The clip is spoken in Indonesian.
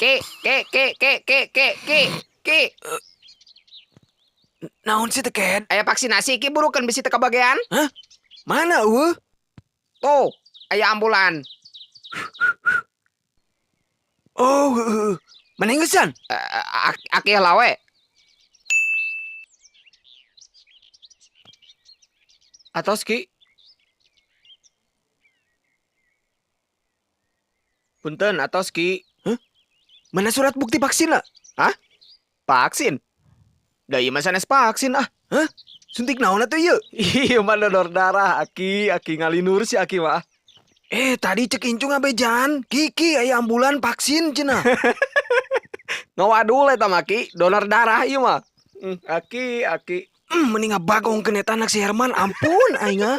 Ki. Naon sih teket? Aya vaksinasi Ki burukeun bisi teu kabagean. Hah? Mana eueuh? Tuh, aya ambulan. Oh, menenggesan. Aki lawe. Atos Ki. Punten atos Ki. Mana surat bukti vaksin lah? Hah? Vaksin? Da ieu mah sanes vaksin ah. Hah? Suntik naon atuh ieu? Iya mah donor darah Aki ngalinur si Aki mah. Tadi cek incung abejan. Kiki aya ambulan vaksin cenah. Ngawadul eta mah Ki, donor darah ieu mah. Aki. Mending bagong kena anak si Herman, ampun aing ah.